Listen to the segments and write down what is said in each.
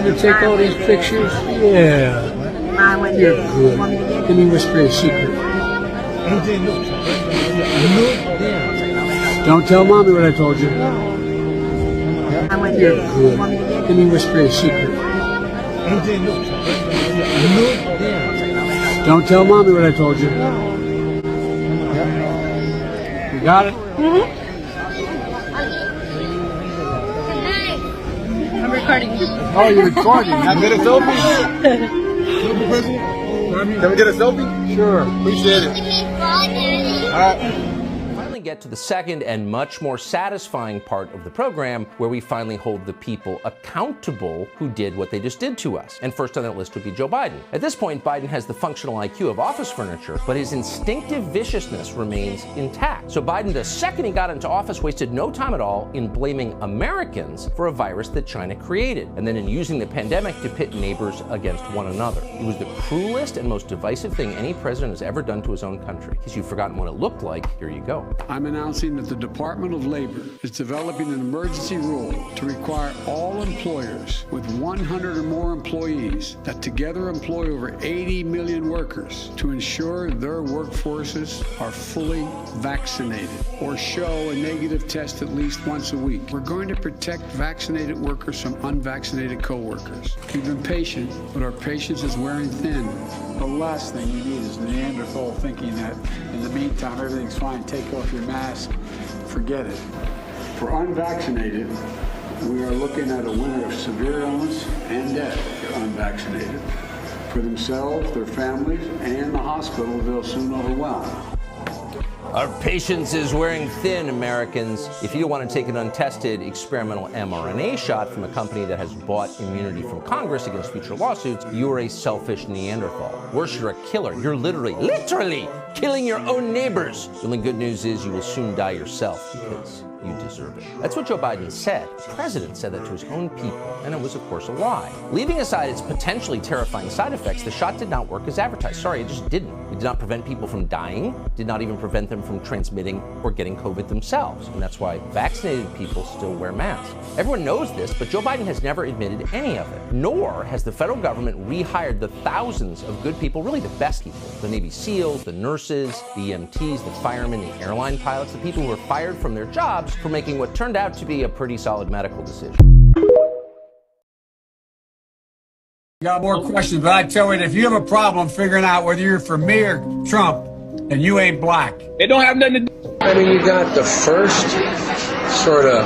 to take all these pictures? Yeah. You're good. Let me whisper a secret. Don't tell Mommy what I told you. You're good. Let me whisper a secret. Don't tell Mommy what I told you. You got it? Mm-hmm. I'm recording. Oh, you're recording. Can I get a selfie? Can we get a selfie? Sure. Appreciate it. All right. Get to the second and much more satisfying part of the program, where we finally hold the people accountable who did what they just did to us. And first on that list would be Joe Biden. At this point, Biden has the functional IQ of office furniture, but his instinctive viciousness remains intact. So Biden, the second he got into office, wasted no time at all in blaming Americans for a virus that China created, and then in using the pandemic to pit neighbors against one another. It was the cruelest and most divisive thing any president has ever done to his own country. In case you've forgotten what it looked like, here you go. I'm announcing that the Department of Labor is developing an emergency rule to require all employers with 100 or more employees that together employ over 80 million workers to ensure their workforces are fully vaccinated or show a negative test at least once a week. We're going to protect vaccinated workers from unvaccinated co-workers. We've been patient, but our patience is wearing thin. The last thing you need is Neanderthal thinking that in the meantime everything's fine, take off your mask, forget it. For unvaccinated, we are looking at a winter of severe illness and death for unvaccinated. For themselves, their families, and the hospital they'll soon overwhelm. Our patience is wearing thin, Americans. If you want to take an untested experimental mRNA shot from a company that has bought immunity from Congress against future lawsuits, you're a selfish Neanderthal. Worse, you're a killer. You're literally killing your own neighbors. The only good news is you will soon die yourself, because you deserve it. That's what Joe Biden said. The president said that to his own people, and it was, of course, a lie. Leaving aside its potentially terrifying side effects, the shot did not work as advertised. Sorry, it just didn't. It did not prevent people from dying, did not even prevent them from transmitting or getting COVID themselves. And that's why vaccinated people still wear masks. Everyone knows this, but Joe Biden has never admitted any of it. Nor has the federal government rehired the thousands of good people, really the best people, the Navy SEALs, the nurses, the EMTs, the firemen, the airline pilots, the people who were fired from their jobs for making what turned out to be a pretty solid medical decision. Got more questions, but I tell you, if you have a problem figuring out whether you're for me or Trump, then you ain't black. It don't have nothing to do. I mean, you got the first sort of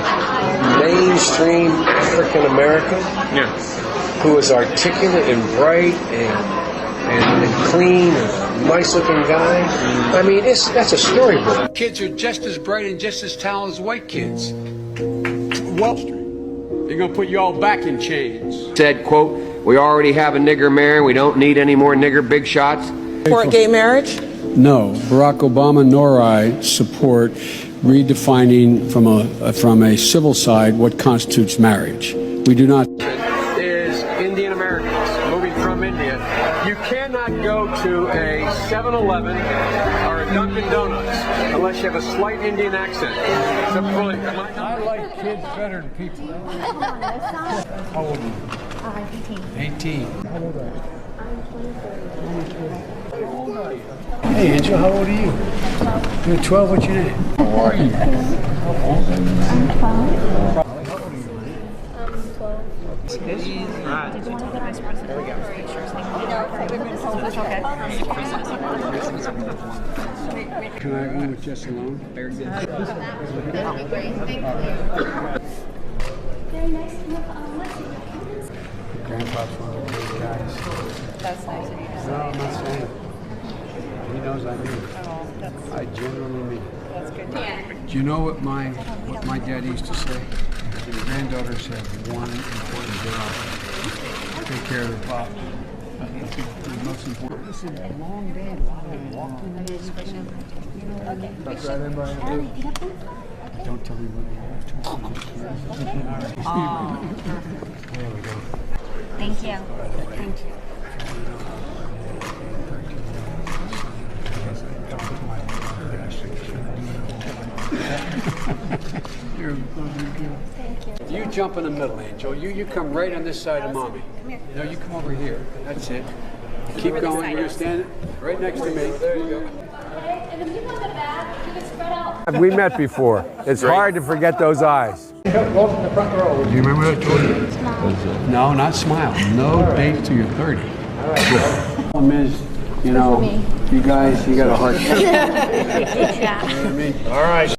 mainstream African American who is articulate and bright and clean and nice looking guy. I mean, that's a storybook. Kids are just as bright and just as talented as white kids. Wall Street, they're going to put you all back in chains. Said, quote, "We already have a nigger mayor. We don't need any more nigger big shots." For gay marriage? No, Barack Obama nor I support redefining from a civil side what constitutes marriage. We do not. Is Indian Americans moving from India. You cannot go to a 7-Eleven or a Dunkin' Donuts unless you have a slight Indian accent. I like kids better than people. How old are you? 18. 18. How old are you? I'm 24. How old are you? Hey, Angel, how old are you? 12. You're 12, what's your name? How are you? I'm 12. How old are you? 12. Did you want to get vice president? There we go. Can I go with Jess alone? Very good. That would be great. Thank you. Very nice. Grandpa's one of those guys. That's nice of you to say. No, I'm not saying. He knows I mean. Oh, that's, I genuinely mean. that's good. Do you know what my dad used to say? His granddaughters have one important job. Take care of their pop. That's the most important. Listen, a long day, a lot of walking. That's right, everybody. Don't tell me what you have to. There we go. Thank you. Thank you. You're a lovely girl. Thank you. You jump in the middle, Angel. You come right on this side of mommy. No, you come over here. That's it. Keep going. You're gonna stand right next to me. There you go. And the people in the back, you can spread out. We met before. It's hard to forget those eyes. Do you remember that, Jordan? No, not smile. No date till you're 30. All right. Problem is, you know, you guys, you got a hard time. Yeah. You know what I mean? All right.